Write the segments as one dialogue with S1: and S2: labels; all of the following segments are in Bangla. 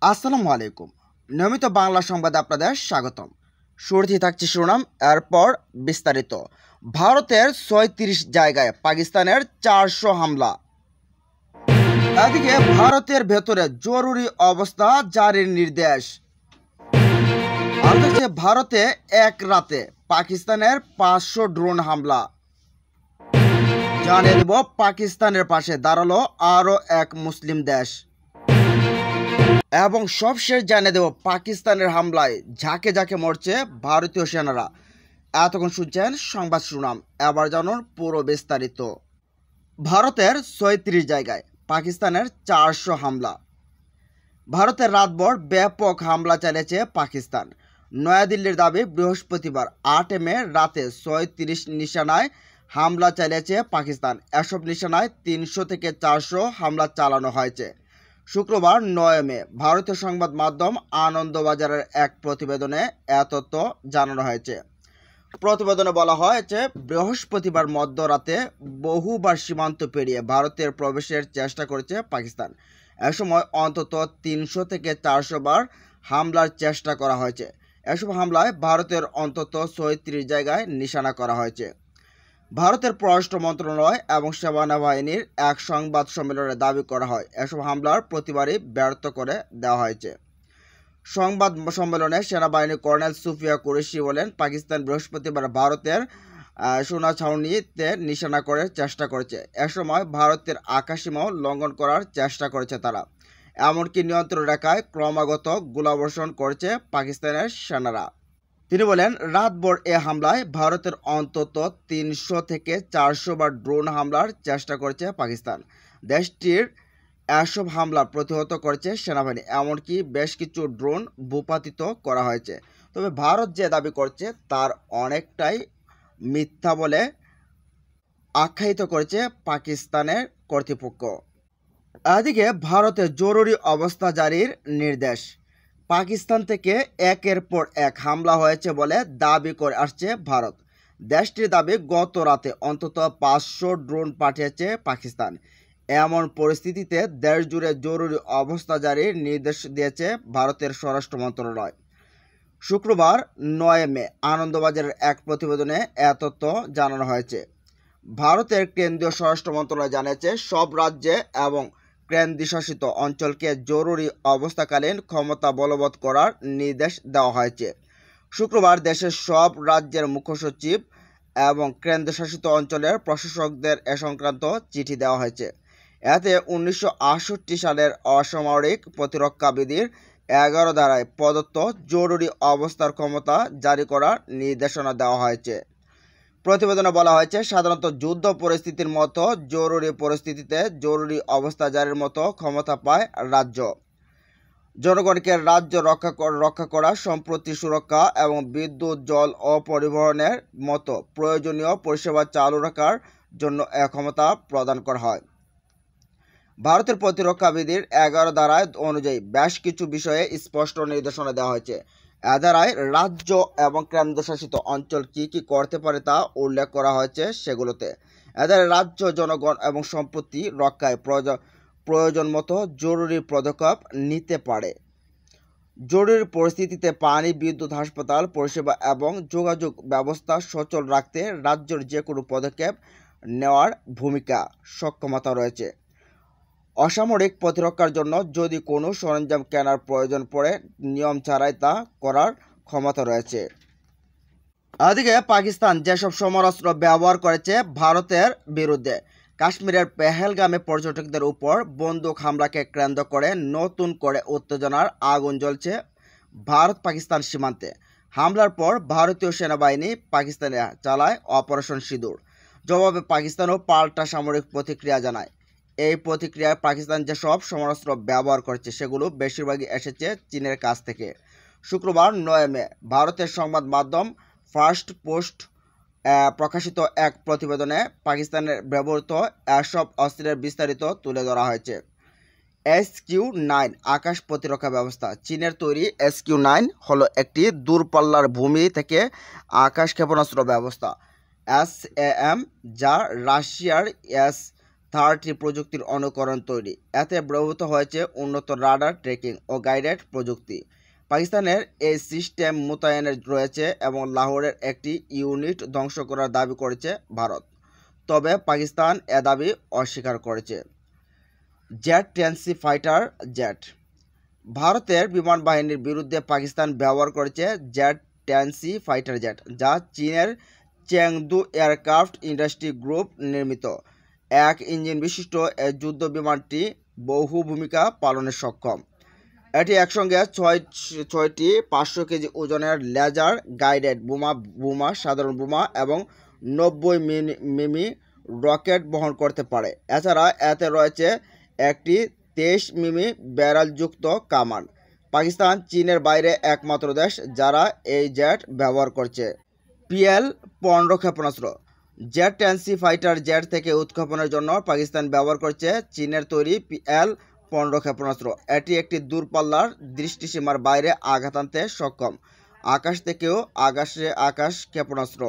S1: আসসালামু আলাইকুম। নিয়মিত বাংলা সংবাদে আপনাদের স্বাগতম। শুরুতেই থাকছে শিরোনাম, এরপর বিস্তারিত। ভারতের ৩৬ জায়গায় পাকিস্তানের ৪০০ হামলা। এদিকে ভারতের ভেতরে জরুরি অবস্থা জারির নির্দেশ। আর হচ্ছে ভারতে এক রাতে পাকিস্তানের ৫০০ ড্রোন হামলা। জানিয়ে দেব পাকিস্তানের পাশে দাঁড়ালো আরও এক মুসলিম দেশ। এবং সবশেষ জানিয়ে দেব পাকিস্তানের হামলায় ঝাঁকে ঝাঁকে মরছে ভারতীয় সেনারা। এতক্ষণ শুনছেন সংবাদ শিরোনাম, এবার জানুন পুরো বিস্তারিত। ভারতের ৩৬ জায়গায় পাকিস্তানের ৪০০ হামলা। ভারতের রাতভর ব্যাপক হামলা চালিয়েছে পাকিস্তান। নয়াদিল্লির দাবি, বৃহস্পতিবার ৮ মে রাতে ৩৬ নিশানায় হামলা চালিয়েছে পাকিস্তান। এসব নিশানায় ৩০০ থেকে ৪০০ হামলা চালানো হয়েছে। শুক্রবার ৯ মে ভারতীয় সংবাদ মাধ্যম আনন্দবাজারের এক প্রতিবেদনে এ তথ্য জানানো হয়েছে। প্রতিবেদনে বলা হয়েছে, বৃহস্পতিবার মধ্যরাতে বহুবার সীমান্ত পেরিয়ে ভারতের প্রবেশের চেষ্টা করেছে পাকিস্তান। এসময় অন্তত ৩০০ থেকে ৪০০ বার হামলার চেষ্টা করা হয়েছে। এসব হামলায় ভারতের অন্তত ৩৬ জায়গায় নিশানা করা হয়েছে। ভারতের পররাষ্ট্র মন্ত্রণালয় এবং সেনাবাহিনীর এক সংবাদ সম্মেলনে দাবি করা হয়, এসব হামলার প্রতিবারই ব্যর্থ করে দেওয়া হয়েছে। সংবাদ সম্মেলনে সেনাবাহিনীর কর্নেল সুফিয়া কুরেশি বলেন, পাকিস্তান বৃহস্পতিবার ভারতের সোনা ছাউনিতে নিশানা করার চেষ্টা করেছে। এসময় ভারতের আকাশসীমাও লঙ্ঘন করার চেষ্টা করেছে তারা। এমনকি নিয়ন্ত্রণ রেখায় ক্রমাগত গোলাবর্ষণ করেছে পাকিস্তানের সেনারা। তিনি বলেন, রাতভর এ হামলায় ভারতের অন্তত ৩০০ থেকে ৪০০ বার ড্রোন হামলার চেষ্টা করেছে পাকিস্তান। দেশটির এসব হামলা প্রতিহত করেছে সেনাবাহিনী, এমনকি বেশ কিছু ড্রোন ভূপাতিত করা হয়েছে। তবে ভারত যে দাবি করছে তার অনেকটাই মিথ্যা বলে আখ্যায়িত করেছে পাকিস্তানের কর্তৃপক্ষ। এদিকে ভারতে জরুরি অবস্থা জারির নির্দেশ। পাকিস্তান থেকে একের পর এক হামলা হয়েছে বলে দাবি করে আসছে ভারত। দেশটির দাবি, গত রাতে অন্তত ৫০০ ড্রোন পাঠিয়েছে পাকিস্তান। এমন পরিস্থিতিতে দেশ জুড়ে জরুরি অবস্থা জারির নির্দেশ দিয়েছে ভারতের স্বরাষ্ট্র মন্ত্রণালয়। শুক্রবার ৯ মে আনন্দবাজারের এক প্রতিবেদনে এ তথ্য জানানো হয়েছে। ভারতের কেন্দ্রীয় স্বরাষ্ট্র মন্ত্রণালয় জানিয়েছে, সব রাজ্যে এবং কেন্দ্রশাসিত অঞ্চলকে জরুরি অবস্থাকালীন ক্ষমতা বলবৎ করার নির্দেশ দেওয়া হয়েছে। শুক্রবার দেশের সব রাজ্যের মুখ্য সচিব এবং কেন্দ্রশাসিত অঞ্চলের প্রশাসকদের এ সংক্রান্ত চিঠি দেওয়া হয়েছে। এতে ১৯৬৮ সালের অসামরিক প্রতিরক্ষা বিধির ১১ ধারায় প্রদত্ত জরুরি অবস্থার ক্ষমতা জারি করার নির্দেশনা দেওয়া হয়েছে। প্রতিবেদনে বলা হয়েছে, সাধারণত যুদ্ধ পরিস্থিতির মতো জরুরি পরিস্থিতিতে জরুরি অবস্থা জারির মতো ক্ষমতা পায় রাজ্য। জনগণকে রাজ্য রক্ষা করা, সম্পত্তি সুরক্ষা এবং বিদ্যুৎ, জল ও পরিবহনের মতো প্রয়োজনীয় পরিষেবা চালু রাখার জন্য এ ক্ষমতা প্রদান করা হয়। ভারতের প্রতিরক্ষা বিধির ১১ ধারায় অনুযায়ী বেশ কিছু বিষয়ে স্পষ্ট নির্দেশনা দেওয়া হয়েছে। এ ধারায় রাজ্য এবং কেন্দ্রশাসিত অঞ্চল কী কী করতে পারে তা উল্লেখ করা হয়েছে সেগুলোতে। এ ধারায় রাজ্য জনগণ এবং সম্পত্তি রক্ষায় প্রয়োজন মতো জরুরি পদক্ষেপ নিতে পারে। জরুরি পরিস্থিতিতে পানি, বিদ্যুৎ, হাসপাতাল পরিষেবা এবং যোগাযোগ ব্যবস্থা সচল রাখতে রাজ্যের যে কোনো পদক্ষেপ নেওয়ার ভূমিকা সক্ষমতা রয়েছে। অসামরিক প্রতিরক্ষার জন্য যদি কোনো সরঞ্জাম কেনার প্রয়োজন পড়ে, নিয়ম ছাড়াই তা করার ক্ষমতা রয়েছে। এদিকে পাকিস্তান যেসব সমরাস্ত্র ব্যবহার করেছে ভারতের বিরুদ্ধে। কাশ্মীরের পেহেলগামে পর্যটকদের উপর বন্দুক হামলাকে কেন্দ্র করে নতুন করে উত্তেজনার আগুন জ্বলছে ভারত পাকিস্তান সীমান্তে। হামলার পর ভারতীয় সেনাবাহিনী পাকিস্তানে চালায় অপারেশন সিঁদুর। জবাবে পাকিস্তানও পাল্টা সামরিক প্রতিক্রিয়া জানায়। এই প্রতিক্রিয়ায় পাকিস্তান যেসব সমরাস্ত্র ব্যবহার করছে সেগুলো বেশিরভাগই এসেছে চীনের কাছ থেকে। শুক্রবার ৯ মে ভারতের সংবাদ মাধ্যম ফার্স্ট পোস্ট প্রকাশিত এক প্রতিবেদনে পাকিস্তানের ব্যবহৃত এসব অস্ত্রের বিস্তারিত তুলে ধরা হয়েছে। SQ-9 আকাশ প্রতিরক্ষা ব্যবস্থা। চীনের তৈরি SQ-9 হলো একটি দূরপাল্লার ভূমি থেকে আকাশ ক্ষেপণাস্ত্র ব্যবস্থা। SAM, যা রাশিয়ার 30 প্রযুক্তির অনুকরণ তৈরি। এতে ব্যবহৃত হয়েছে উন্নত রাডার, ট্র্যাকিং ও গাইডেড প্রযুক্তি। পাকিস্তানের এই সিস্টেম মোতায়েন রয়েছে এবং লাহোরের একটি ইউনিট ধ্বংস করার দাবি করেছে ভারত, তবে পাকিস্তান এ দাবি অস্বীকার করেছে। জেট-10C ফাইটার জেট। ভারতের বিমান বাহিনীর বিরুদ্ধে পাকিস্তান ব্যবহার করেছে জেট-10C ফাইটার জেট, যা চীনের চেংদু এয়ারক্রাফট ইন্ডাস্ট্রি গ্রুপ নির্মিত। এক ইঞ্জিন বিশিষ্ট এই যুদ্ধ বিমানটি বহু ভূমিকা পালনে সক্ষম। এটি একসঙ্গে ছয়টি 500 কেজি ওজনের লেজার গাইডেড বোমা, সাধারণ বোমা এবং 90 মিমি রকেট বহন করতে পারে। এছাড়া এতে রয়েছে একটি 23 মিমি ব্যারেলযুক্ত কামান। পাকিস্তান চীনের বাইরে একমাত্র দেশ যারা এই জেট ব্যবহার করছে। PL-15 ক্ষেপণাস্ত্র। জেট-10C ফাইটার জেট থেকে উৎক্ষেপণের জন্য পাকিস্তান ব্যবহার করছে চীনের তৈরি PL-15 ক্ষেপণাস্ত্র। এটি একটি দূরপাল্লার দৃষ্টিসীমার বাইরে আঘাত আনতে সক্ষম আকাশ ক্ষেপণাস্ত্র।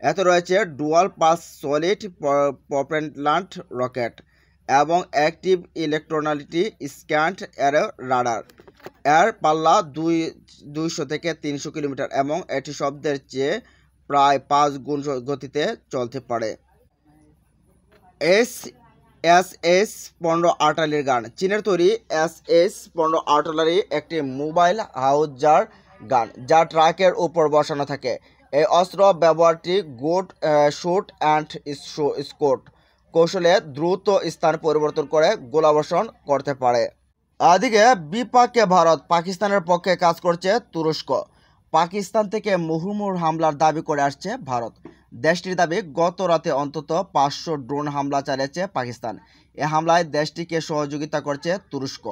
S1: এতে রয়েছে dual pulse solid propellant rocket এবং active electronic scanned array radar. এর পাল্লা 200 থেকে 300 কিলোমিটার এবং এটি শব্দের চেয়ে প্রায় 5 গুণ গতিতে চলতে পারে। SS-15 আর্টিলারি গান। চীনের তৈরি SS-15 আর্টিলারি একটি মোবাইল হাউজার গান যা ট্রাকের উপর বসানো থাকে। এই অস্ত্র ব্যবহারটি শুট অ্যান্ড স্কোট কৌশলে দ্রুত স্থান পরিবর্তন করে গোলাবর্ষণ করতে পারে। এদিকে বিপাকে ভারত, পাকিস্তানের পক্ষে কাজ করছে তুরস্ক। পাকিস্তান থেকে মুহুর্মুহু হামলার দাবি করে আসছে ভারত। দেশটির দাবি, গত রাতে অন্তত 500 ড্রোন হামলা চালিয়েছে পাকিস্তান। এ হামলায় দেশটিকে সহযোগিতা করছে তুরস্ক।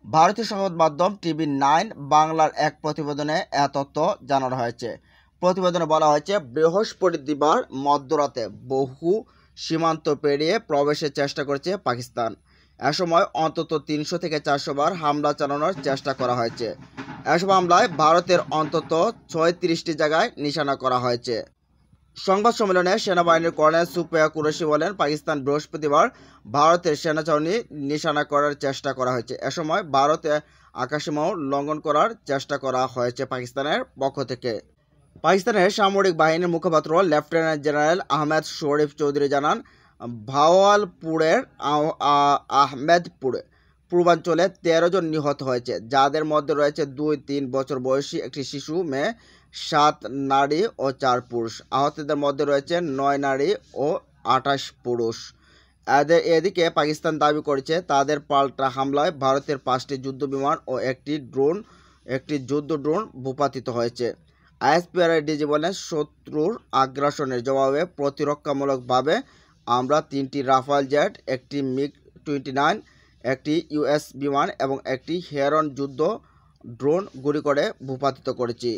S1: ভারতীয় সংবাদ মাধ্যম TV9 বাংলার এক প্রতিবেদনে এ তথ্য জানানো হয়েছে। প্রতিবেদনে বলা হয়েছে, বৃহস্পতিবার মধ্যরাতে বহু সীমান্ত পেরিয়ে প্রবেশের চেষ্টা করছে পাকিস্তান। এ সময় অন্তত 300 থেকে 400 বার হামলা চালানোর চেষ্টা করা হয়েছে। এসব হামলায় ভারতের অন্তত 36টি জায়গায় নিশানা করা হয়েছে। সংবাদ সম্মেলনে সেনাবাহিনীর কর্নেল সুপ্রিয়া কুরেশি বলেন, পাকিস্তান বৃহস্পতিবার ভারতের সেনা ছাউনি নিশানা করার চেষ্টা করা হয়েছে। এ সময় ভারতে আকাশসীমাও লঙ্ঘন করার চেষ্টা করা হয়েছে পাকিস্তানের পক্ষ থেকে। পাকিস্তানের সামরিক বাহিনীর মুখপাত্র লেফটেন্যান্ট জেনারেল আহমেদ শরীফ চৌধুরী জানান, ভাওয়ালপুরের আহমেদপুর পূর্বাঞ্চলে 13 জন নিহত হয়েছে, যাদের মধ্যে রয়েছে 2-3 বছর বয়সী একটি শিশু মেয়ে, 7 নারী ও 4 পুরুষ। আহতদের মধ্যে রয়েছে 9 নারী ও 28 পুরুষ। এদিকে পাকিস্তান দাবি করেছে তাদের পাল্টা হামলায় ভারতের 5টি যুদ্ধবিমান ও একটি যুদ্ধ ড্রোন ভূপাতিত হয়েছে। ISPR ডিজি বলেন, শত্রুর আগ্রাসনের জবাবে প্রতিরক্ষামূলকভাবে আমরা 3টি রাফাল জেট, একটি MiG-29, একটি US বিমান এবং একটি হেরন যুদ্ধ ড্রোন গুলি করে ভূপাতিত করেছি।